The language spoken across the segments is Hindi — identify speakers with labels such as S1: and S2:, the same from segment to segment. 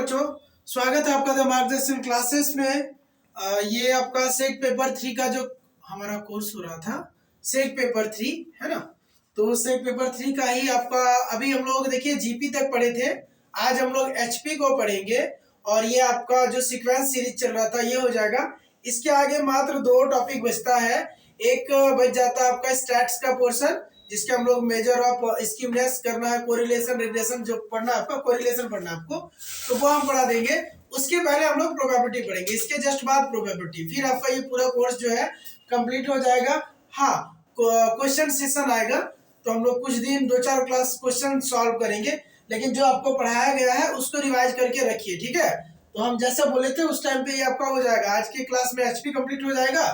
S1: बच्चों, स्वागत है आपका द मार्गदर्शन क्लासेस में। ये आपका सेक पेपर 3 का जो हमारा कोर्स हो रहा था, सेक पेपर 3 है ना। तो सेक पेपर 3 का ही आपका अभी हम लोग देखिए जीपी तक पढ़े थे। आज हम लोग एचपी को पढ़ेंगे और ये आपका जो सीक्वेंस सीरीज चल रहा था ये हो जाएगा। इसके आगे मात्र 2 टॉपिक बचता है। एक बच जाता है आपका स्टैट्स का पोर्शन, जिसके हम लोग मेजर ऑफ स्कीमनेस करना है, कोरिलेशन रिग्रेशन जो पढ़ना है आपका, कोरिलेशन पढ़ना है आपको, तो वो हम पढ़ा देंगे। उसके पहले हम लोग प्रोबेबिलिटी पढ़ेंगे, इसके जस्ट बाद प्रोबेबिलिटी, फिर आपका ये पूरा कोर्स जो है कंप्लीट हो जाएगा। हाँ, क्वेश्चन सेशन आएगा तो हम लोग कुछ दिन 2-4 क्लास क्वेश्चन सॉल्व करेंगे, लेकिन जो आपको पढ़ाया गया है उसको रिवाइज करके रखिए, ठीक है। तो हम जैसे बोले थे उस टाइम पे ये आपका हो जाएगा। आज की क्लास में एचपी कंप्लीट हो जाएगा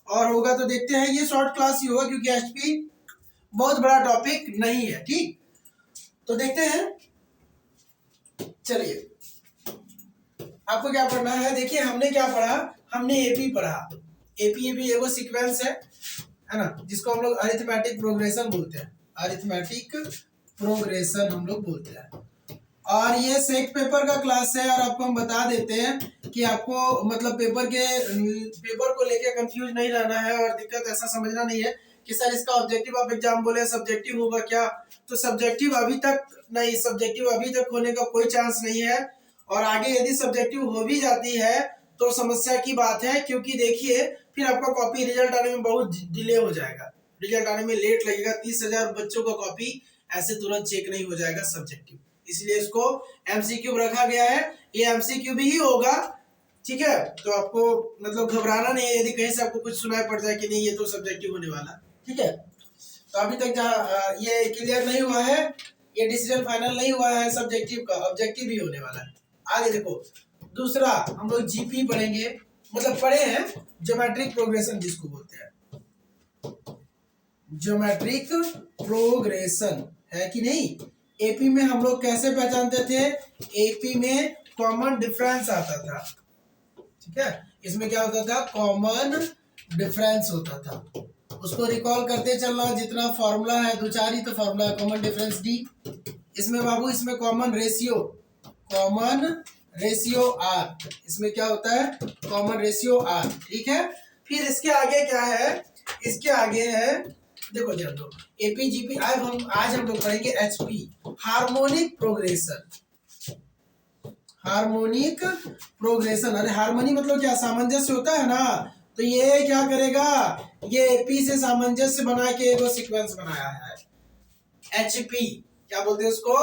S1: और होगा तो देखते हैं, ये शॉर्ट क्लास ही होगा क्योंकि एचपी बहुत बड़ा टॉपिक नहीं है, ठीक। तो देखते हैं, चलिए आपको क्या पढ़ना है। देखिए हमने क्या पढ़ा, हमने एपी पढ़ा। एपी भी एगो सीक्वेंस है ना, जिसको हम लोग अरिथमेटिक प्रोग्रेशन बोलते हैं। अरिथमेटिक प्रोग्रेशन हम लोग बोलते हैं। और ये सेक पेपर का क्लास है और आपको हम बता देते हैं कि आपको मतलब पेपर को लेके कंफ्यूज नहीं रहना है और दिक्कत ऐसा समझना नहीं है कि सर इसका ऑब्जेक्टिव ऑफ एग्जाम बोले सब्जेक्टिव होगा क्या। तो सब्जेक्टिव अभी तक नहीं, सब्जेक्टिव अभी तक होने का कोई चांस नहीं है। और आगे यदि सब्जेक्टिव हो भी जाती है तो समस्या की बात है, क्योंकि देखिए फिर आपका कॉपी रिजल्ट आने में बहुत डिले हो जाएगा, रिजल्ट आने में लेट लगेगा। 30,000 बच्चों का कॉपी ऐसे तुरंत चेक नहीं हो जाएगा सब्जेक्टिव, इसलिए इसको एमसीक्यू रखा गया है। ये एमसीक्यू भी ही होगा, ठीक है। तो आपको मतलब घबराना नहीं है यदि कहीं से आपको कुछ सुनाई पड़ जाए कि नहीं ये तो सब्जेक्टिव होने वाला, ठीक है। तो अभी तक जहाँ ये क्लियर नहीं हुआ है, ये डिसीजन फाइनल नहीं हुआ है सब्जेक्टिव का, ऑब्जेक्टिव भी होने वाला है। आगे देखो, दूसरा हम लोग जीपी पढ़ेंगे, मतलब पढ़े हैं ज्योमेट्रिक प्रोग्रेशन जिसको बोलते हैं, ज्योमेट्रिक प्रोग्रेशन है कि नहीं। एपी में हम लोग कैसे पहचानते थे, एपी में कॉमन डिफरेंस आता था, ठीक है। इसमें क्या होता था, कॉमन डिफरेंस होता था। उसको रिकॉल करते चलना, जितना फॉर्मूला है 2-4 ही तो फॉर्मूला है, कॉमन डिफरेंस डी। इसमें बाबू इसमें कॉमन रेशियो आर, इसमें क्या होता है, कॉमन रेशियो आर, ठीक है। फिर इसके आगे क्या है, इसके आगे है, देखो ध्यान दो, एपी जीपी। आज हम लोग पढ़ेंगे HP, harmonic progression. Harmonic progression, अरे हार्मोनी मतलब क्या, सामंजस्य होता है ना। तो ये क्या करेगा, ये एपी से सामंजस्य बना के एक सीक्वेंस बनाया है एचपी। क्या बोलते हैं उसको,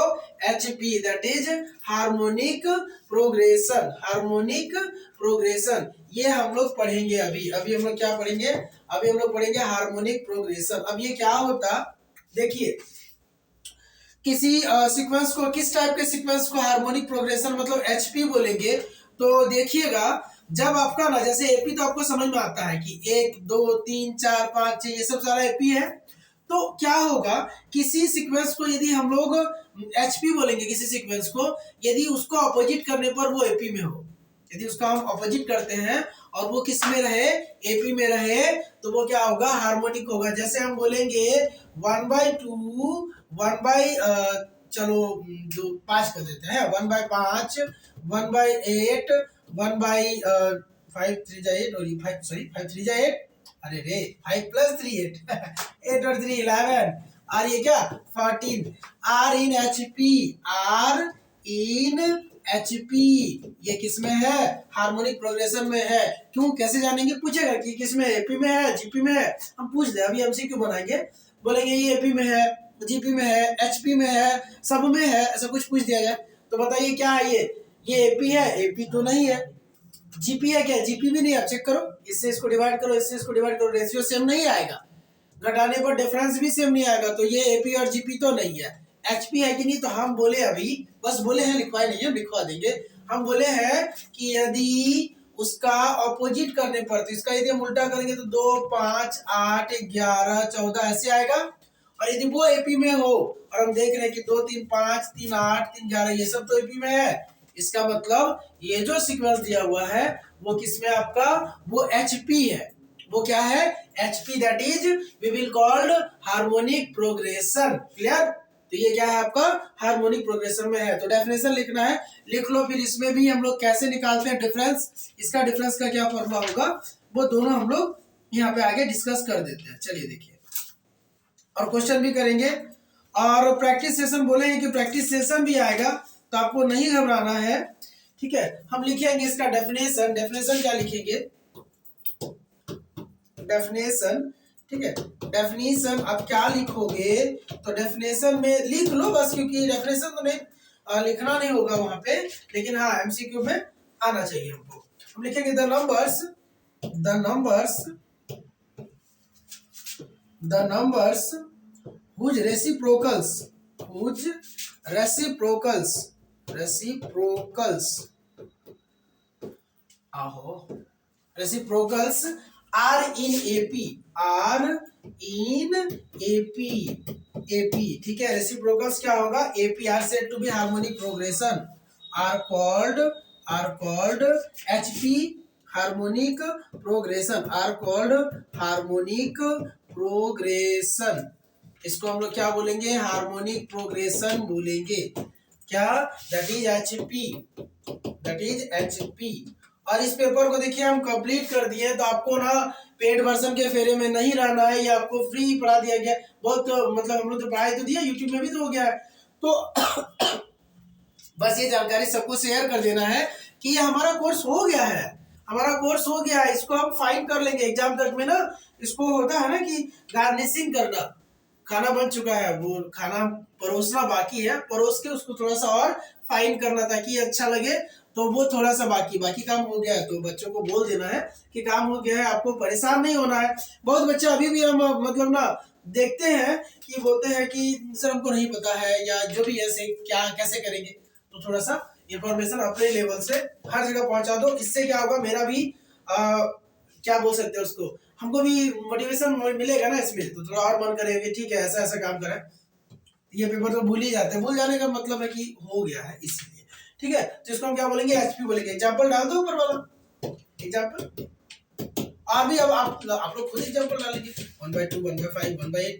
S1: HP, that is harmonic progression. Harmonic progression ये हम लोग पढ़ेंगे अभी हम लोग क्या पढ़ेंगे, अभी हम लोग पढ़ेंगे हार्मोनिक प्रोग्रेशन। अब ये क्या होता, देखिए किसी सीक्वेंस को, किस टाइप के सीक्वेंस को हार्मोनिक प्रोग्रेशन मतलब एचपी बोलेंगे। तो देखिएगा, जब आपका ना जैसे एपी तो आपको समझ में आता है कि 1 2 3 4 5 6 ये सब सारा एपी है। तो क्या होगा, किसी सीक्वेंस को यदि हम लोग एचपी बोलेंगे, किसी सीक्वेंस को यदि उसको अपोजिट करने पर वो एपी में हो, यदि उसका हम अपोजिट करते हैं और वो किस में रहे, एपी में रहे, तो वो क्या होगा, हार्मोनिक होगा। जैसे हम बोलेंगे 1/2 चलो 5 कर देते हैं, 1/5 1/8 1/5 3 जा 8 और 5 सॉरी 5 3 जा 8, अरे रे 5 + 3 8 8 और 3 11 और ये क्या 14। आर इन एचपी, ये किसमें है, हार्मोनिक प्रोग्रेशन में है। क्यों, कैसे जानेंगे, पूछेगा कि किसमें, एपी में है, जीपी में है, हम पूछ दे। अभी एमसीक्यू बनाएंगे, बोलेंगे ये एपी में है, जीपी में है, एचपी में है, सब में है, ऐसा कुछ पूछ दिया जाए तो बताइए क्या है ये एपी है, एपी तो नहीं है। जीपी है क्या, जीपी भी नहीं है। चेक करो, इससे इसको डिवाइड करो, इससे इसको डिवाइड करो, रेशियो सेम नहीं आएगा, घटाने पर डिफरेंस भी सेम नहीं आएगा। तो ये एपी और जीपी तो नहीं है। एचपी है कि नहीं, तो हम बोले अभी, बस बोले हैं, लिखवाए नहीं है, लिखवा देंगे। हम बोले हैं कि यदि उसका ऑपोजिट करने पर, तो इसका यदि हम उल्टा करेंगे तो 2 5 8 11 14 ऐसे आएगा। और यदि वो एपी में हो, और हम देख रहे हैं कि 2 3 5 3 8 3 11 ये सब तो एपी में है, इसका मतलब ये जो सीक्वेंस दिया हुआ है वो किसमें आपका, वो एचपी है। वो क्या है, HP, that is we will called harmonic progression. Clear, तो ये क्या है आपका हार्मोनिक प्रोग्रेशन में है। तो डेफिनेशन लिखना है, लिख लो। फिर इसमें भी हम लोग कैसे निकालते हैं डिफरेंस, इसका डिफरेंस का क्या फॉर्मूला होगा वो दोनों हम लोग यहाँ पे आगे डिस्कस कर देते हैं। चलिए देखिए, और क्वेश्चन भी करेंगे और प्रैक्टिस सेशन बोलेंगे कि प्रैक्टिस सेशन भी आएगा, तो आपको नहीं घबराना है, ठीक है। हम लिखेंगे इसका डेफिनेशन, डेफिनेशन क्या लिखेंगे, डेफिनेशन, ठीक है। डेफिनेशन आप क्या लिखोगे, तो डेफिनेशन में लिख लो बस, क्योंकि डेफिनेशन तो नहीं लिखना नहीं होगा वहां पे, लेकिन हाँ एमसीक्यू में आना चाहिए हमको। हम लिखेंगे the numbers whose reciprocals are in AP, ठीक है। रेसिप्रोकल्स क्या होगा, AP are said to be harmonic progression, are called HP harmonic progression, इसको हम लोग क्या बोलेंगे, हार्मोनिक प्रोग्रेशन बोलेंगे, क्या, दैट इज HP। और इस पेपर को देखिए हम कंप्लीट कर दिए, तो आपको ना पेड वर्जन के फेरे में नहीं रहना है, ये आपको फ्री पढ़ा दिया गया। बहुत मतलब हम लोग तो पढ़ाई तो दिया, यूट्यूब में भी तो हो गया है, तो बस ये जानकारी सबको शेयर कर देना है कि ये हमारा कोर्स हो गया है, इसको हम फाइन कर लेंगे एग्जाम तक में ना। इसको होता है ना कि गार्निशिंग करना, खाना बन चुका है, वो खाना परोसना बाकी है, परोस के उसको थोड़ा सा और फाइन करना ताकि अच्छा लगे, तो वो थोड़ा सा बाकी काम हो गया है। तो बच्चों को बोल देना है कि काम हो गया है, आपको परेशान नहीं होना है। बहुत बच्चे अभी भी हम मतलब ना देखते हैं कि बोलते हैं कि सर हमको नहीं पता है, या जो भी ऐसे क्या कैसे करेंगे, तो थोड़ा सा इंफॉर्मेशन अपने लेवल से हर जगह पहुंचा दो। इससे क्या होगा, मेरा भी क्या बोल सकते हैं उसको, हमको भी मोटिवेशन मिलेगा ना इसमें, तो थोड़ा और मन करेगा ठीक है ऐसा ऐसा काम करें। ये पेपर तो भूल ही जाते हैं, भूल जाने का मतलब है कि हो गया है इसलिए, ठीक है। तो इसको हम क्या बोलेंगे, HP बोलेंगे। एग्जाम्पल डाल दो ऊपर वाला एग्जाम्पल, और भी अब आप लोग खुद एग्जाम्पल डालेंगे, 1/2 1/5 1/8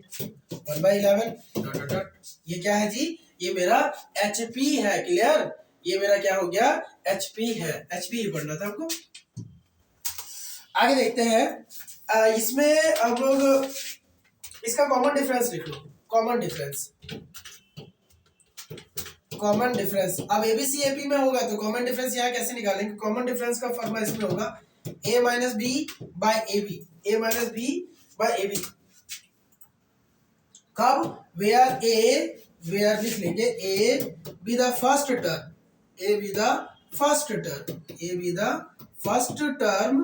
S1: 1/11 डॉट डॉट डॉट। ये क्या है जी, ये मेरा HP है, क्लियर, ये मेरा क्या हो गया, HP है, HP ही पढ़ना था आपको। आगे देखते हैं, इसमें हम लोग इसका कॉमन डिफरेंस लिख लो, कॉमन डिफरेंस। अब ABC AP में होगा तो कॉमन डिफरेंस यहाँ कैसे निकालेंगे, कॉमन डिफरेंस का फॉर्मूला इसमें होगा A - B by AB, कब, वेयर लिख लेंगे A be the first term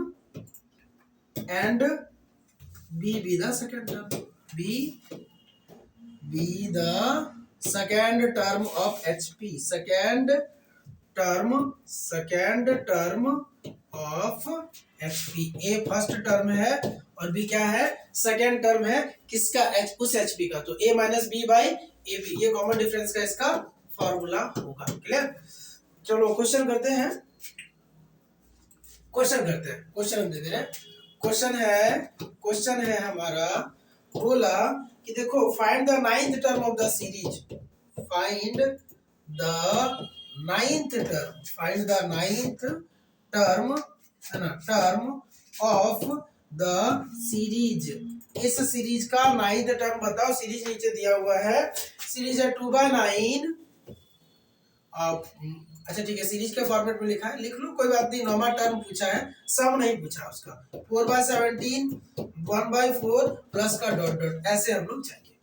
S1: and B be the second term, B be the second term of HP, second term of HP। A first term है और B क्या है, सेकेंड टर्म है, किसका, उस HP का। तो A - B by AB, ये कॉमन डिफरेंस का इसका फॉर्मूला होगा, क्लियर। चलो क्वेश्चन करते हैं, क्वेश्चन दे दे रहे। क्वेश्चन है हमारा, बोला कि देखो find the ninth term of the series, find the ninth term है ना, टर्म ऑफ द सीरीज, इस सीरीज का नाइन्थ टर्म बताओ। सीरीज नीचे दिया हुआ है, सीरीज है 2/9। अच्छा ठीक है, सीरीज के फॉर्मेट में लिखा है, लिख लो कोई बात नहीं। नॉर्मल टर्म पूछा है, सम नहीं पूछा उसका। 4/17 1/4 प्लस का डॉट डॉट, ऐसे हम लोग जाएंगे।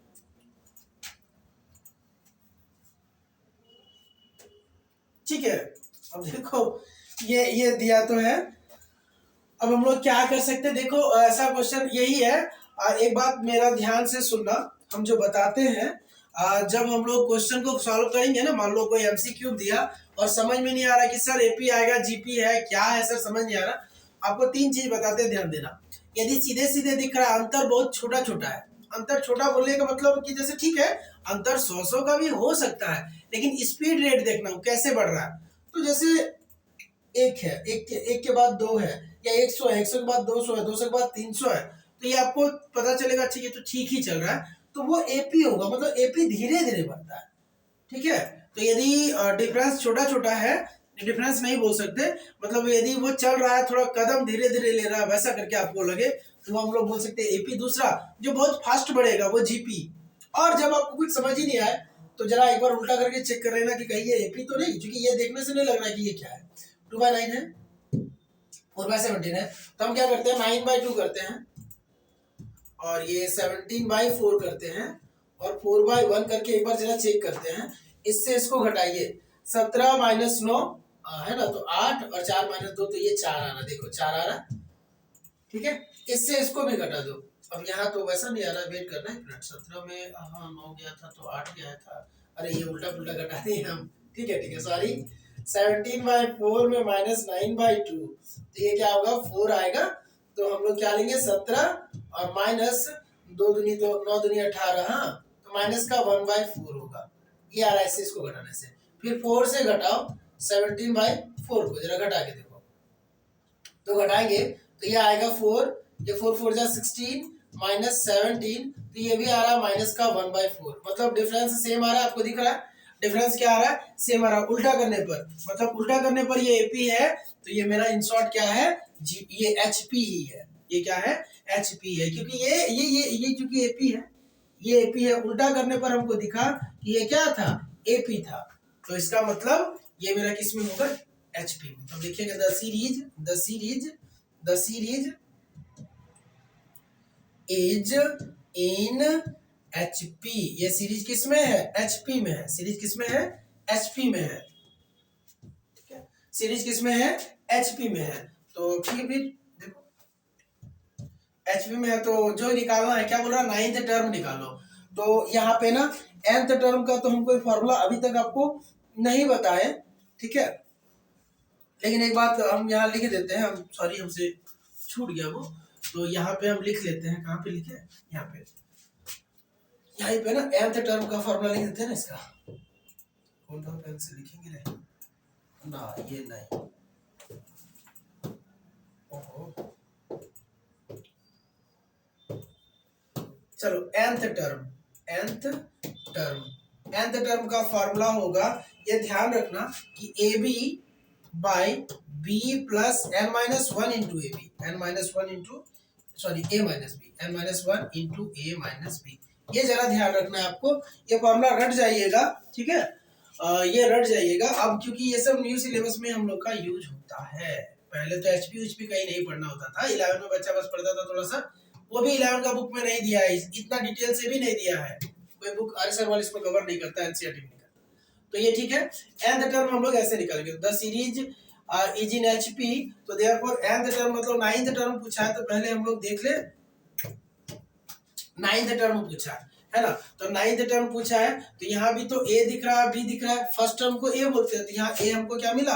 S1: ठीक है, अब देखो ये दिया तो है, अब हम लोग क्या कर सकते हैं, देखो ऐसा क्वेश्चन यही है। एक बात मेरा ध्यान से सुनना, हम जो बताते हैं जब हम लोग क्वेश्चन को सॉल्व करेंगे ना, मान लो कोई MCQ दिया और समझ में नहीं आ रहा कि सर AP आएगा GP है क्या है सर, समझ नहीं आ रहा, आपको 3 चीज बताते हैं, ध्यान देना। यदि सीधे सीधे दिख रहा है, अंतर बहुत छोटा छोटा है, अंतर छोटा बोलने का मतलब कि जैसे ठीक है अंतर 100 का भी हो सकता है, लेकिन स्पीड रेट देखना कैसे बढ़ रहा है। तो जैसे एक है, एक के बाद 2 है, या 100 है, 100 के बाद 200 है, 200 के बाद 300 है, तो ये आपको पता चलेगा अच्छा ये तो ठीक ही चल रहा है। तो वो एपी होगा, मतलब एपी धीरे धीरे बढ़ता है, ठीक है। तो यदि डिफरेंस छोटा छोटा है, डिफरेंस नहीं बोल सकते, मतलब यदि वो चल रहा है थोड़ा कदम धीरे धीरे ले रहा है वैसा करके आपको लगे, तो हम लोग बोल सकते हैं एपी। दूसरा जो बहुत फास्ट बढ़ेगा वो जीपी। और जब आपको कुछ समझ ही नहीं आए तो जरा एक बार उल्टा करके चेक कर लेना कि कहीं ये एपी तो नहीं, क्योंकि ये देखने से नहीं लग रहा है कि ये क्या है। 2/9 है, 4/17 है, तो हम क्या करते हैं 9/2 करते हैं, और ये 17/4 करते हैं, और 4/1 करके एक बार जरा चेक करते हैं। इससे इसको घटाइए, 17 - 9 है ना, तो 8 और 4 - 2 तो ये 4 आ रहा, देखो 4 आ रहा, ठीक है। इससे इसको भी घटा दो। अब यहाँ तो वैसा नहीं आ रहा, वेट करना है, 17 में 9 गया था तो 8 गया था, अरे ये उल्टा पुल्टा घटा दिए हम, ठीक है सॉरी। 17/4 में -9/2, तो ये क्या होगा 4 आएगा, तो हम लोग क्या लेंगे 17 और माइनस 2 दूनी 2, 9 दूनी 18, हाँ, तो माइनस का 1/4 होगा, ये आ रहा है इससे इसको घटाने से। फिर 4 से घटाओ 17/4 को, जरा घटा के देखो, तो घटाएंगे तो ये आएगा 4, ये 4 4 जा 16 माइनस 17, तो ये भी आ रहा है माइनस का 1/4, मतलब डिफरेंस सेम आ रहा है, आपको दिख रहा है डिफरेंस क्या आ रहा है, सेम आ रहा है। उल्टा करने पर, मतलब उल्टा करने पर ये एपी है, तो ये मेरा इन शॉर्ट क्या है जी, ये एचपी ही है, ये क्या है एचपी है, क्योंकि ये चूंकि एपी है, ये एपी है, उल्टा करने पर हमको दिखा कि ये क्या था एपी था, तो इसका मतलब ये मेरा किस में होगा एचपी में। तो लिखेंगे the series is in HP, ये सीरीज किस में है एचपी में है, सीरीज किस में है एचपी में है, ठीक है, सीरीज किस में है एचपी में है। तो फिर देखो एचपी में है, तो जो निकालना है क्या बोल रहा है 9th टर्म निकालो। तो यहाँ पे ना nth टर्म का तो हम कोई फॉर्मूला अभी तक आपको नहीं बताए, ठीक है, लेकिन एक बात हम यहाँ लिख देते हैं, हम सॉरी हमसे छूट गया वो, तो यहाँ पे हम लिख लेते हैं, कहाँ पे लिखे यहाँ पे ना nth टर्म का फॉर्मूला लिख देते हैं ना, इसका कौन सा पेन से लिखेंगे ना, ये नहीं, ओहो, चलो nth टर्म का फॉर्मूला होगा, ये ध्यान रखना कि AB by B plus n-1 into A B, n-1 into sorry a minus B, n-1 into a minus B, ये जरा ध्यान रखना है आपको, ये फॉर्मूला रट जाइएगा, ठीक है, ये रट जाइएगा। अब क्योंकि ये सब न्यू सिलेबस में हम लोग का यूज होता है, पहले तो एचपी कहीं नहीं पढ़ना होता था, 11 में बच्चा बस पढ़ता था थोड़ा सा, वो भी 11 का बुक में नहीं दिया है, इतना डिटेल से भी नहीं दिया है, कोई बुक आरएसआर वाला इसको कवर नहीं करता, एनसीईआरटी में नहीं करता, तो ये ठीक है। nth टर्म हम लोग ऐसे निकालेंगे, the series is in HP, तो देयरफॉर nth टर्म मतलब 9th टर्म पूछा है, तो पहले हम लोग देख ले 9th टर्म पूछा है ना, तो 9th टर्म पूछा है, तो यहाँ भी तो a दिख रहा है b दिख रहा है, फर्स्ट टर्म को a बोलते हैं, तो यहाँ a हमको क्या मिला,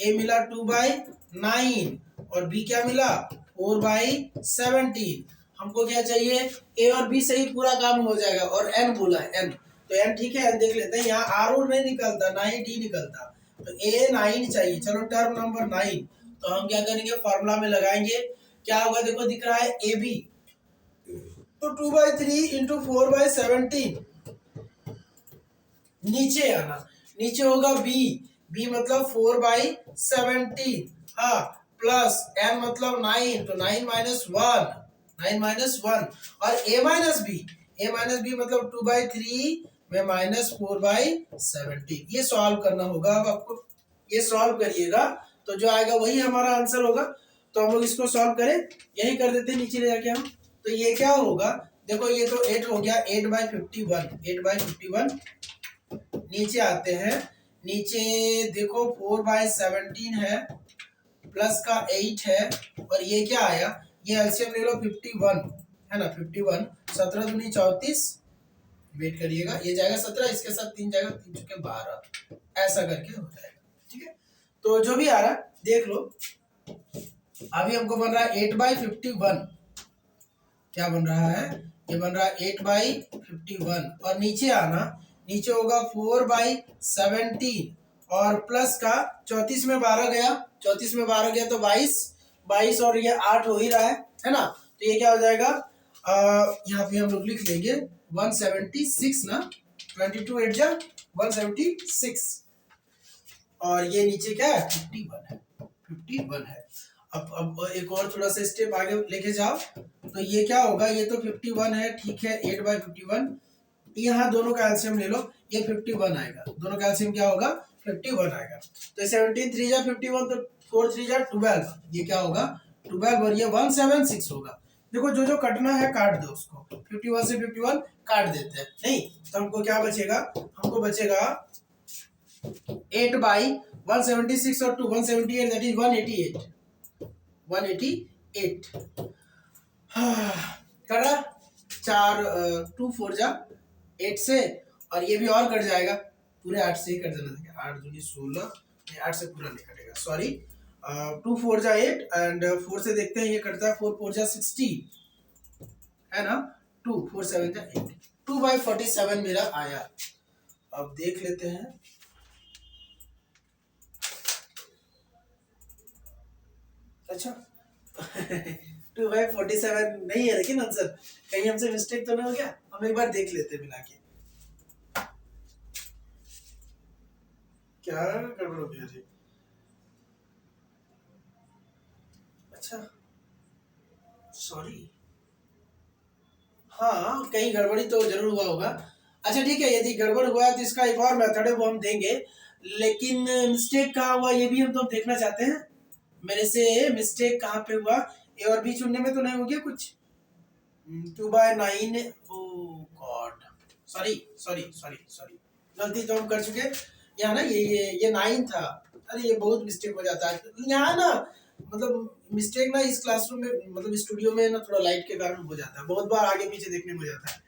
S1: a मिला 2/9 और b क्या मिला 4/17, हमको क्या चाहिए a और b से ही पूरा काम हो जाएगा, और n बोला है n, तो n ठीक है, n देख लेते हैं, यहाँ r नहीं निकलता ना ही d निकलता, तो a 9 चाहिए, चलो टर्म नंबर 9, तो हम क्या करेंगे फॉर्मूला में लगाएंगे, क्या होगा देखो दिख रहा है ab, तो 2/3 इंटू 4/17, नीचे आना, नीचे होगा b मतलब 4/17, हाँ, प्लस n मतलब 9, तो 9 - 1 और a माइनस बी मतलब 2/3 में -4/17, ये सॉल्व करना होगा। अब आपको ये सॉल्व करिएगा तो जो आएगा वही हमारा आंसर होगा, तो हम लोग इसको सॉल्व करें, यही कर देते हैं नीचे ले जाके हम, तो ये क्या होगा देखो, ये तो 8 हो गया, 8/51, नीचे आते हैं, नीचे देखो 4/17 है, प्लस का 8 है, और ये क्या आया, ये एलसीएम ले लो 51 है ना, 51, 17 दूनी 34, वेट करिएगा, ये जाएगा 17, इसके साथ 3 जाएगा, 3 चुके 12, ऐसा करके हो जाएगा, ठीक है। तो जो भी आ रहा है देख लो, अभी हमको बन रहा है 8/51, क्या बन रहा है, ये बन रहा है 8/51, और नीचे आना, नीचे होगा 4/17 और प्लस का 34 में 12 गया, 34 में 12 गया तो 22 और ये 8 हो ही रहा है ना, तो ये क्या हो जाएगा, यहाँ पे हम लोग लिख लेंगे 176 ना, 22 8 जा 176, और ये नीचे क्या है 51 है, 51 है। अब एक और थोड़ा सा स्टेप आगे लेके जाओ, तो ये क्या होगा, ये तो 51 है, ठीक है, 8/51, यहाँ दोनों का एलसीएम ले लो, ये 51 आएगा, दोनों का एलसीएम क्या होगा 51 आएगा। तो 17 3 जा 51, तो 4 3 जा 12, ये क्या होगा 12, और ये 176 होगा। देखो जो जो कटना है काट दो उसको, 51 से 51 काट देते हैं, नहीं तो हमको क्या बचेगा, हमको बचेगा 8/176 और 2 178, दैट इज 188, 188 करा, 4 2 4 जा 8 से, और ये भी और कट जाएगा, पूरे 8 से ही कट जाना था, 8 दूनी 16, 8 से पूरा नहीं कटेगा, सॉरी, 2 4 जा 8, एंड 4 से देखते हैं ये कटता है, 4 4 जा 16 है ना, 2 4 7 जा 8, 2/47 मेरा आया। अब देख लेते हैं, अच्छा 2/47 नहीं है, लेकिन आंसर कहीं हमसे मिस्टेक तो नहीं हो गया, हम एक बार देख लेते हैं मिला के, क्या गड़बड़ हो गया जी, अच्छा सॉरी, हाँ कहीं गड़बड़ी तो जरूर हुआ होगा। अच्छा ठीक है, यदि गड़बड़ हुआ है तो इसका एक और मेथड है, वो हम देंगे, लेकिन मिस्टेक कहाँ हुआ ये भी हम तो देखना चाहते हैं, मेरे से मिस्टेक कहाँ पे हुआ, ए और बी चुनने में तो नहीं हो गया कुछ, 2/9, oh god, sorry sorry sorry sorry, गलती तो हम कर चुके, यहाँ ना ये 9 था, अरे ये बहुत मिस्टेक हो जाता है यहाँ ना, मतलब मिस्टेक ना इस क्लासरूम में, मतलब स्टूडियो में ना थोड़ा लाइट के कारण हो जाता है, बहुत बार आगे पीछे देखने में हो जाता है।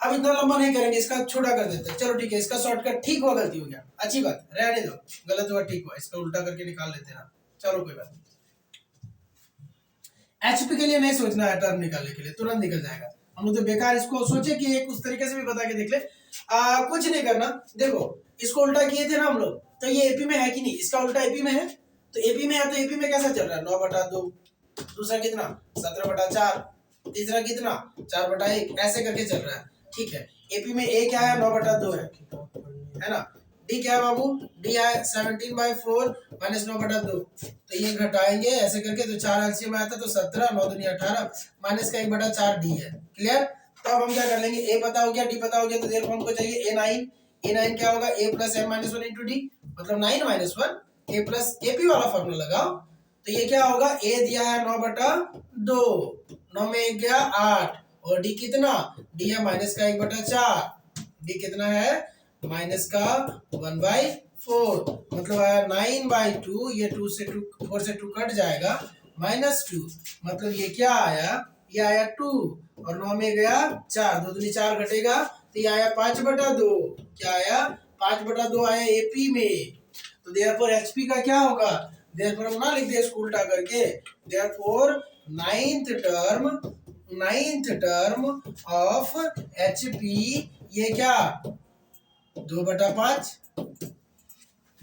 S1: अब इतना लंबा नहीं करेंगे, इसका छोटा कर देते हैं, चलो ठीक है, इसका शॉर्टकट, ठीक हुआ, गलती हो गया, अच्छी बात, रहने दो, गलत हुआ ठीक हुआ, इसका उल्टा करके निकाल लेते हैं, चलो कोई बात नहीं। एचपी के लिए नहीं सोचना है, टर्म निकालने के लिए तुरंत निकल जाएगा, हम लोग तो बेकार इसको सोचे कि एक उस तरीके से भी बता के देख ले, कुछ नहीं करना, देखो इसको उल्टा किए थे ना हम लोग, तो ये एपी में है कि नहीं, इसका उल्टा एपी में है, तो एपी में है, तो एपी में कैसा चल रहा है 9/2, दूसरा कितना 17/4, तीसरा कितना 4/1, ऐसे करके चल रहा है, ठीक है। एपी में ए क्या है 9/2 है ना, डी क्या है बाबू, डी है 17/4 माइनस 9/2, तो ये घटाएंगे ऐसे करके, तो 4 एलसीएम में आता तो 17, 9 दूनी 18, माइनस का 1/4 डी है, क्लियर। तो अब हम क्या कर लेंगे, ए पता हो गया, डी पता हो गया, तो देखो हमको चाहिए a9, a9 क्या होगा, a plus m minus 1 into D, मतलब 9 माइनस 1, a प्लस एपी वाला फॉर्मूला लगाओ, तो ये क्या होगा, a दिया है 9/2, 9 में 1 गया 8, और डी कितना, डी है माइनस का 1/4, डी कितना है माइनस का 1/4, मतलब आया 9/2, ये 2 से 2 4 से 2 कट जाएगा, -2, मतलब ये क्या आया, ये आया 2, और 9 में गया 4, 2 दूनी 4 घटेगा, तो ये आया 5/2, क्या आया 5/2 आया एपी में, तो देयरफॉर एचपी का क्या होगा, देयरफॉर हम ना लिख दे इसको उल्टा करके, therefore ninth term of HP, ये क्या 2/5,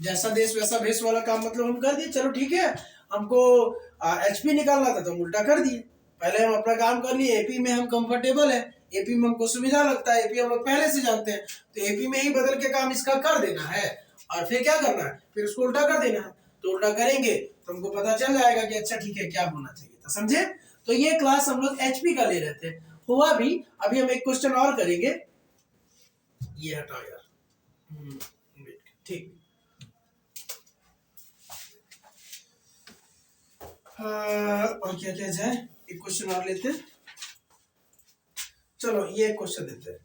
S1: जैसा देश वैसा भेष वाला काम, मतलब हम कर दिए, चलो ठीक है, हमको एचपी निकालना था तो हम उल्टा कर दिए, पहले हम अपना काम कर लिए, एपी में हम कंफर्टेबल है, एपी में हमको सुविधा लगता है, एपी हम लोग पहले से जानते हैं, तो एपी में ही बदल के काम इसका कर देना है, और फिर क्या करना है, फिर उसको उल्टा कर देना है, तो उल्टा करेंगे तो हमको पता चल जाएगा कि अच्छा ठीक है क्या होना चाहिए था, समझे। तो ये क्लास हम लोग एचपी का ले रहे थे, हुआ भी, अभी हम एक क्वेश्चन और करेंगे, ये हटाओ यार, ठीक, और क्या क्या जाए, एक क्वेश्चन और लेते हैं, चलो ये क्वेश्चन देते हैं,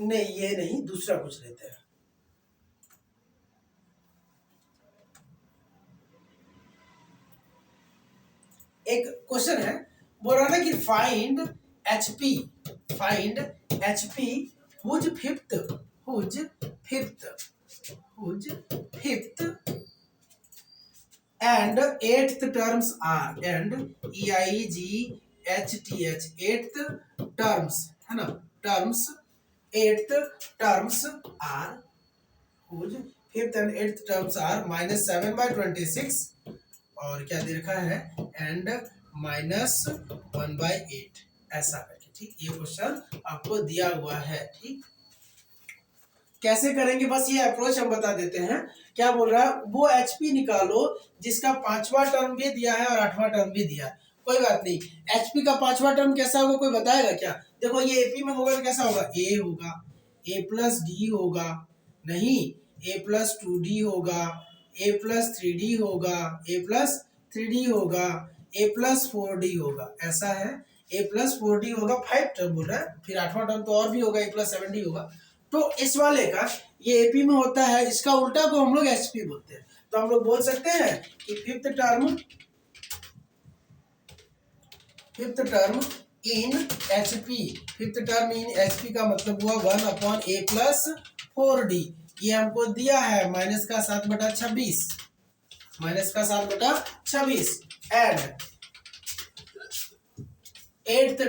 S1: नहीं ये नहीं, दूसरा कुछ लेते हैं, एक क्वेश्चन है, बोल रहा ना कि find HP, find HP whose fifth, whose fifth, whose fifth and eighth terms are, and EIGHTH, eighth terms है ना, terms, eighth terms are, whose fifth and eighth terms are -7/26, और क्या दे रखा है एंड -1/8 ऐसा करके। ठीक, ये क्वेश्चन आपको दिया हुआ है। ठीक, कैसे करेंगे बस ये अप्रोच हम बता देते हैं। क्या बोल रहा है, वो एचपी निकालो जिसका 5वां टर्म भी दिया है और 8वां टर्म भी दिया है। कोई बात नहीं, एचपी का 5वां टर्म कैसा होगा कोई बताएगा क्या? देखो ये एपी में होगा तो कैसा होगा, ए होगा, ए प्लस डी होगा, नहीं ए प्लस 2d होगा, ए प्लस 3d होगा, ए प्लस 3d होगा, ए प्लस 4d होगा, ऐसा है। ए प्लस 4d होगा, 5 टर्म बोल रहा है। फिर 8वां टर्म तो और भी होगा, ए प्लस 7d होगा। तो इस वाले का ये एपी में होता है, इसका उल्टा को हम लोग एचपी बोलते हैं। तो हम लोग बोल सकते हैं कि fifth term in HP, fifth term in HP का मतलब हुआ 1/a+4d। ये हमको दिया है -7/26, -7/26 and eighth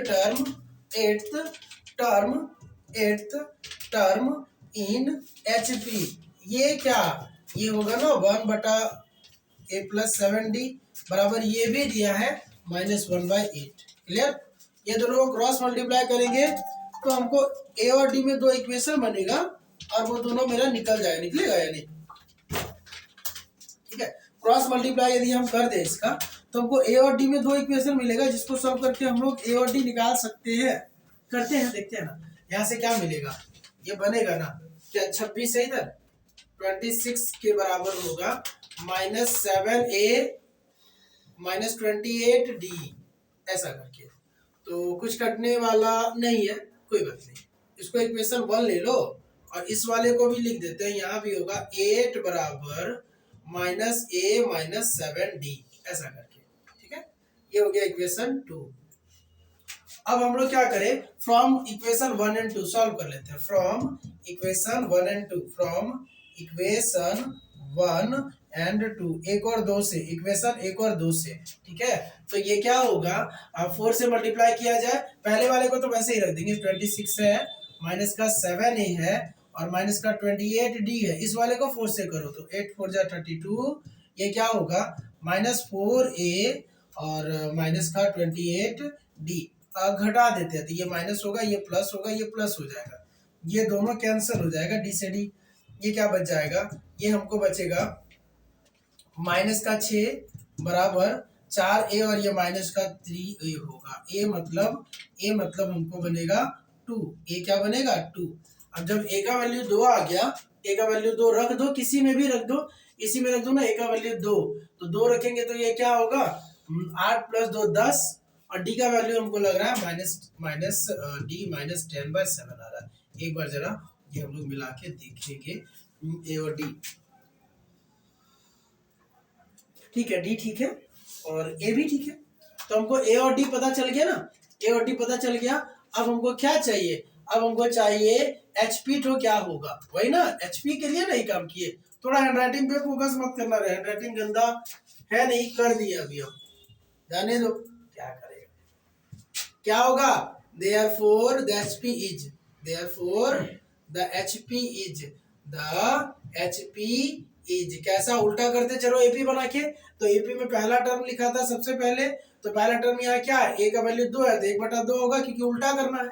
S1: term in HP, ये क्या, ये होगा ना 1/a+7d बराबर ये भी दिया है -1/8। क्लियर, ये दोनों को क्रॉस मल्टीप्लाई करेंगे तो हमको ए और डी में 2 इक्वेशन बनेगा और वो दोनों मेरा निकलेगा या नहीं। ठीक है, क्रॉस मल्टीप्लाई यदि हम कर दे इसका तो हमको ए और डी में 2 इक्वेशन मिलेगा, जिसको सॉल्व करके हम लोग ए और डी निकाल सकते हैं। करते हैं, देखते हैं ना यहाँ से क्या मिलेगा। ये बनेगा ना क्या 26 है इधर, 26 के बराबर होगा -7a -28d ऐसा करके। तो कुछ कटने वाला नहीं है, कोई बात नहीं। इसको इक्वेशन 1 ले लो और इस वाले को भी लिख देते हैं। यहाँ भी होगा 8 बराबर -a -7d ऐसा करके। ठीक है, ये हो गया इक्वेशन 2। अब हम लोग क्या करें, फ्रॉम इक्वेशन 1 एंड 2 सॉल्व कर लेते हैं। From equation 1 and 2, from equation 1 and 2, 1 और 2 से, इक्वेशन 1 और 2 से। ठीक है, तो ये क्या होगा, 4 से मल्टीप्लाई किया जाए, पहले वाले को तो वैसे ही रख देंगे, 26 है, -7a है और -28d है। इस वाले को 4 से करो तो 8 4 जा 32, ये क्या होगा -4a और -28d। घटा देते हैं तो ये माइनस होगा, ये प्लस होगा, ये प्लस हो जाएगा, ये दोनों कैंसिल हो जाएगा, डी से डी। ये क्या बच जाएगा, ये हमको बचेगा -6 बराबर 4a और ये -3a होगा। ए मतलब हमको बनेगा 2। ए क्या बनेगा 2। अब जब ए का वैल्यू 2 आ गया, ए का वैल्यू 2 रख दो, किसी में भी रख दो, इसी में रख दो ना, ए का वैल्यू 2, तो 2 रखेंगे तो ये क्या होगा 8 + 2 10 और डी का वैल्यू हमको लग रहा है डी -10/7 आ रहा है। एक बार जरा ये हम लोग मिला के देखेंगे, ए और डी। ठीक है, डी ठीक है और ए भी ठीक है, तो हमको ए और डी पता चल गया ना, ए और डी पता चल गया। अब हमको क्या चाहिए, अब हमको चाहिए एचपी तो क्या होगा, वही ना, एचपी के लिए नहीं काम किए। थोड़ा हैंडराइटिंग पे फोकस मत करना, रहे हैंडराइटिंग गंदा है, नहीं कर दिया अभी, हम जाने दो क्या करेगा। क्या होगा, therefore the HP is कैसा उल्टा करते चलो एपी बना के। तो एपी में पहला टर्म लिखा था सबसे पहले, तो पहला टर्म यहाँ क्या है, ए का वैल्यू 2 है तो 1/2 होगा, क्योंकि उल्टा करना है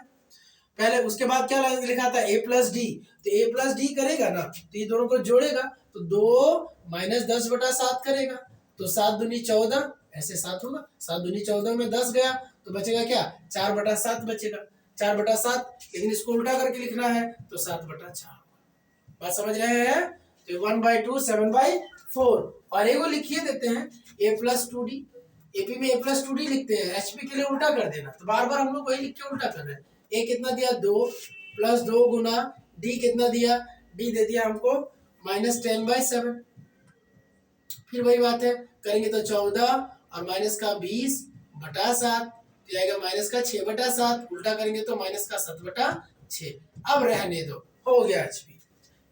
S1: पहले। उसके बाद क्या लिखा था a + d, तो a + d करेगा ना तो ये दोनों को जोड़ेगा तो 2 -10/7 करेगा, तो 7 दूनी 14, ऐसे 7 होगा, 7 दूनी 14 में 10 गया तो बचेगा क्या 4/7 बचेगा, 4/7, लेकिन इसको उल्टा करके लिखना है तो 7/4। बात समझ रहे हैं, तो 1/2 7/4। और एगो लिखिए देते हैं a + 2d, एपी में a + 2d लिखते हैं, एचपी के लिए उल्टा कर देना, तो बार बार हम लोग वही लिख के उल्टा कर रहे हैं। ए कितना दिया 2 + 2 गुना डी कितना दिया, डी दे दिया हमको -10/7। फिर वही बात है, करेंगे तो 14 और -20/7 जाएगा -6/7, उल्टा करेंगे तो -7/6। अब रहने दो, हो गया एचपी।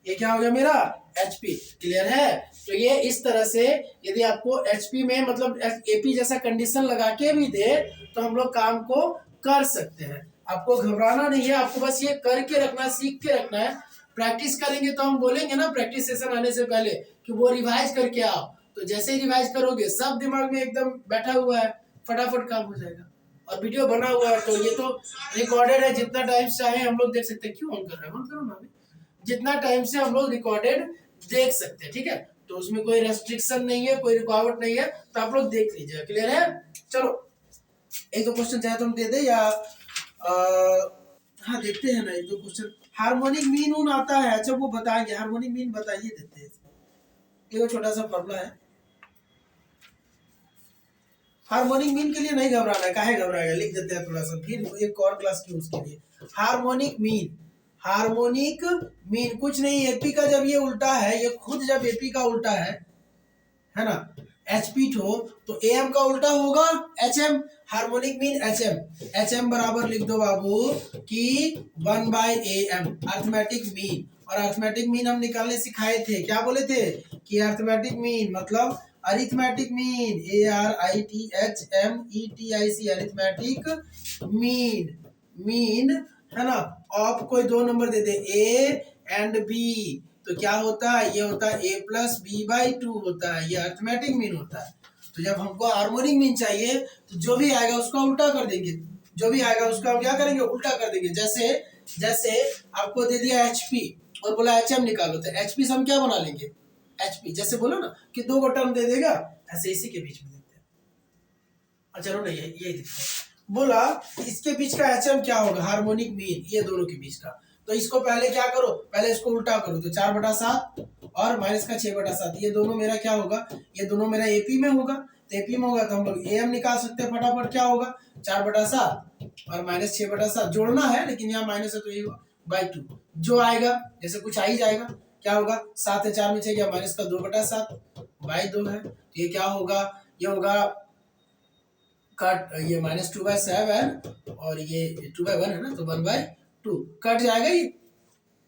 S1: ये क्या हो गया मेरा एचपी, क्लियर है। तो ये इस तरह से यदि आपको एचपी में मतलब एपी जैसा कंडीशन लगा के भी दे तो हम लोग काम को कर सकते हैं। आपको घबराना नहीं है, आपको बस ये करके रखना, सीख के रखना है। प्रैक्टिस करेंगे तो हम बोलेंगे ना प्रैक्टिस सेशन आने से पहले कि वो रिवाइज करके आओ, तो जैसे ही रिवाइज करोगे सब दिमाग में एकदम बैठा हुआ है, फटाफट काम हो जाएगा। और वीडियो बना हुआ है तो ये तो रिकॉर्डेड है, जितना टाइम चाहे हम लोग देख सकते हैं। क्यों ऑन कर रहे हैं, ऑन करो ना, जितना टाइम से हम लोग रिकॉर्डेड देख सकते हैं, ठीक है। तो उसमें कोई रेस्ट्रिक्शन नहीं है, कोई रुकावट नहीं है, तो आप लोग देख लीजिएगा। क्लियर है? चलो एक दो क्वेश्चन चाहे तुम दे दे या हाँ देखते हैं ना एक दो क्वेश्चन। हार्मोनिक मीन उन आता है, अच्छा वो बताएंगे, हार्मोनिक मीन बताइए देते हैं। ये छोटा सा फॉर्मूला है। हार्मोनिक मीन के लिए नहीं घबराना है, काहे घबराएगा, लिख देते हैं थोड़ा सा, फिर एक और क्लास की उसके लिए। हार्मोनिक मीन, हार्मोनिक मीन कुछ नहीं, एपी का जब ये उल्टा है, ये खुद जब एपी का उल्टा है ना, एचपी हो तो एम का उल्टा होगा HM. Harmonic mean HM, HM बराबर लिख दो बाबू कि 1/am अर्थमेटिक मीन। और अर्थमेटिक मीन हम निकालने सिखाए थे, क्या बोले थे कि अर्थमेटिक मीन मतलब arithmetic mean, ARITHMETIC arithmetic mean, mean है ना। आप कोई दो number they they A and B तो क्या होता है, ये होता है A+B/2 होता है, ये अरिथमेटिक मीन होता है। तो जब हमको हार्मोनिक मीन चाहिए तो जो भी आएगा उसका उल्टा कर देंगे, जो भी आएगा उसका हम क्या करेंगे, उल्टा कर देंगे। जैसे जैसे आपको दे दिया HP और बोला HM निकालो, तो HP से हम क्या बना लेंगे, HP। जैसे बोलो ना कि दो को टर्म दे देगा, ऐसे इसी के बीच में देखते हैं। अच्छा चलो नहीं यही देखते हैं। बोला इसके बीच का HM क्या होगा, हार्मोनिक मीन, ये दोनों के बीच का। तो इसको पहले क्या करो, पहले इसको उल्टा करो, तो 4/7 और माइनस का 6/7, ये दोनों मेरा क्या होगा, ये दोनों मेरा एपी में होगा। तो एपी में होगा तो हम लोग एम निकाल सकते हैं फटाफट, क्या होगा 4/7 और माइनस 6/7, जोड़ना है लेकिन यहाँ माइनस है तो ये /2 जो आएगा, जैसे कुछ आ ही जाएगा, क्या होगा 7 है 4 में 6 गया, माइनस का 2/7/2 है। तो ये क्या होगा, ये होगा कट, ये -2/7 और ये 2/1 है ना, तो 1/2 कट जाएगा ये।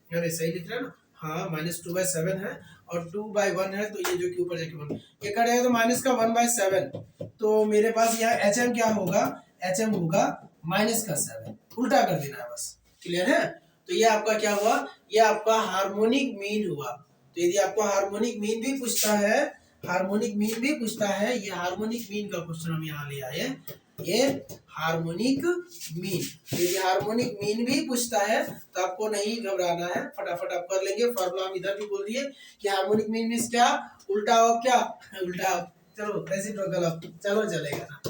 S1: अरे सही लिख रहा है ना, हाँ -2/7 है और 2/1 है, तो ये जो कि ऊपर जाके 1 ये कट जाएगा तो माइनस का 1/7। तो मेरे पास यहाँ HM क्या होगा, HM होगा -7, उल्टा कर देना है बस। क्लियर है? तो ये आपका क्या हुआ, ये आपका हार्मोनिक मीन हुआ। तो यदि आपको हार्मोनिक मीन भी पूछता है, हार्मोनिक मीन भी पूछता है, ये हार्मोनिक मीन का क्वेश्चन हम यहाँ ले आए, ये हार्मोनिक मीन। यदि हार्मोनिक मीन भी पूछता है तो आपको नहीं घबराना है, फटाफट आप कर लेंगे। फॉर्मूला हम इधर भी बोल दिए कि हार्मोनिक मीन मींस क्या, उल्टा ऑफ, क्या उल्टा ऑफ, चलो रेसिप्रोकल ऑफ, चलो चलेगा ना,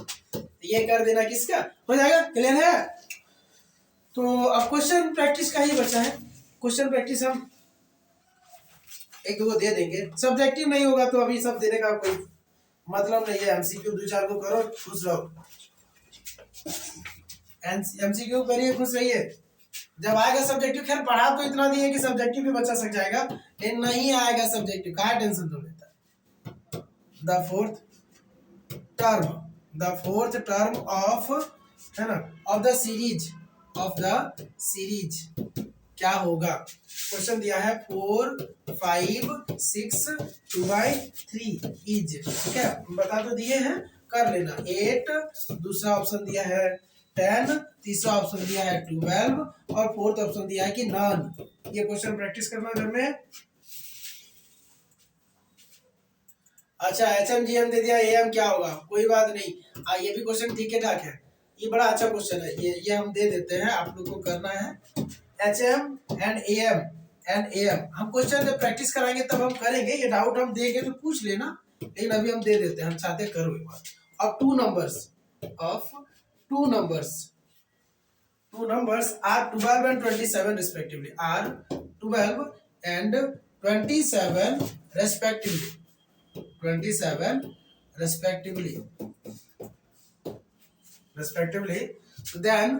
S1: ये कर देना, किसका हो जाएगा। क्लियर है? तो अब क्वेश्चन प्रैक्टिस का ही बचा है। क्वेश्चन प्रैक्टिस हम एक दो दे देंगे, सब्जेक्टिव नहीं होगा तो अभी सब देने का कोई मतलब नहीं है। MCQ 2-4 को करो, खुश रहो, MCQ करिए, खुश रहिए। जब आएगा सब्जेक्टिव, खैर पढ़ा तो इतना दिए कि सब्जेक्टिव भी बच्चा सक जाएगा, लेकिन नहीं आएगा सब्जेक्टिव, कहाँ टेंशन तो लेता है। द फोर्थ टर्म ऑफ, है ना, of the series, of the series क्या होगा। क्वेश्चन दिया है 4, 5, 6, 2/3 इज, ठीक है, बता तो दिए हैं, कर लेना। 8, दूसरा ऑप्शन दिया है 10, तीसरा ऑप्शन दिया है 12 और फोर्थ ऑप्शन दिया है कि नॉन। ये क्वेश्चन प्रैक्टिस करना घर में। अच्छा HMGM दे दिया, AM क्या होगा, कोई बात नहीं, ये भी क्वेश्चन ठीक है ठाक है, ये बड़ा अच्छा क्वेश्चन है, ये हम दे देते हैं, आप लोग को करना है HM एंड AM हम क्वेश्चन जब प्रैक्टिस कराएंगे तब हम करेंगे, ये डाउट हम देंगे तो पूछ लेना, लेकिन अभी हम दे देते हैं, हम चाहते करो एक बार। अब to numbers are 12 and 27 respectively, are 12 and 27 respectively, so then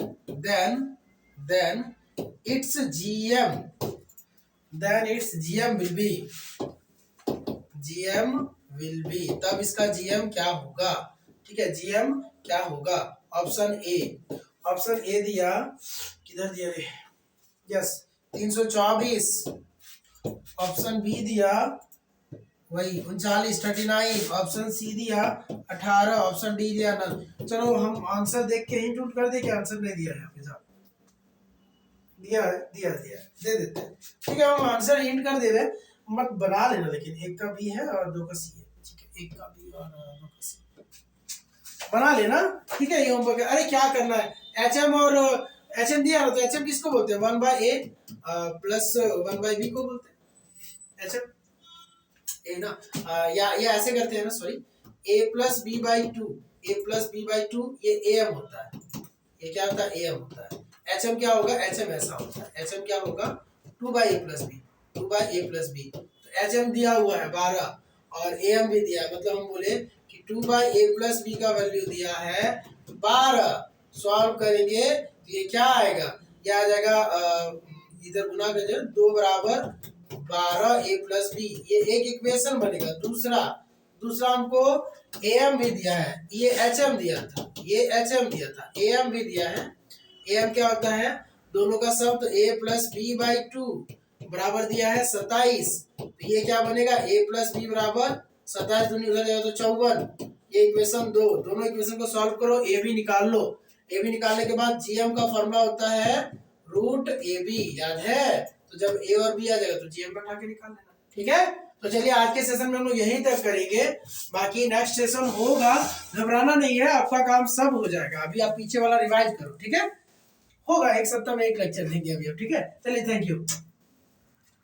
S1: its GM will be, तब इसका GM क्या होगा, ठीक है, GM क्या होगा। ऑप्शन ए दिया, किधर दिया रे, यस 324, ऑप्शन बी दिया वही 39, 39, ऑप्शन सी दिया 18, ऑप्शन डी दिया नन। चलो हम आंसर देख के हिंट उठ कर दे, क्या आंसर नहीं दिया है आपके साथ, दिया दे देते हैं, ठीक है, हम आंसर हिंट कर दे रहे, मत बना लेना, लेकिन एक का बी है और दो का सी है, ठीक है, एक का बी और दो का सी बना लेना, ठीक है। ये होमवर्क है। अरे क्या करना है, एचएम और एचएम दिया ना, तो एचएम किसको बोलते हैं, 1/a प्लस 1/b को बोलते हैं एचएम, ये ना। या ऐसे करते हैं ना, sorry, a plus B by two, A plus B by two, ये एम होता है, ये क्या होता है, एम होता है। एचएम क्या होगा, एचएम ऐसा होता है, एचएम क्या होगा, 2/a plus B, 2/a plus B. तो एचएम दिया हुआ है 12 और एम भी दिया है, मतलब हम बोले कि 2/a प्लस बी का वैल्यू दिया है 12। सॉल्व करेंगे तो ये क्या आएगा, ये आ जाएगा इधर गुना कर 2 बराबर 12a प्लस बी, ये एक इक्वेशन बनेगा। दूसरा हमको एम भी दिया है, ये एचएम दिया था, ये एचएम दिया था, एम भी दिया है। एम क्या होता है, दोनों का सब, तो a plus B by two बराबर दिया है 27। तो ये क्या बनेगा, a प्लस बी बराबर 27 दूनी उधर जाएगा तो 54। ये इक्वेशन दो, दोनों इक्वेशन को सॉल्व करो, ए भी निकाल लो। ए भी निकालने के बाद जीएम का फॉर्मूला होता है रूट ए बी, याद है। तो जब ए और बी आ जाएगा तो जीएम बैठा के निकाल लेना, ठीक है। तो चलिए आज के सेशन में हम लोग यहीं तक करेंगे, बाकी नेक्स्ट सेशन होगा, घबराना नहीं है, आपका काम सब हो जाएगा। अभी आप पीछे वाला रिवाइज करो, ठीक है। होगा एक सप्ताह में एक लेक्चर देंगे अभी, ठीक है। चलिए, थैंक यू।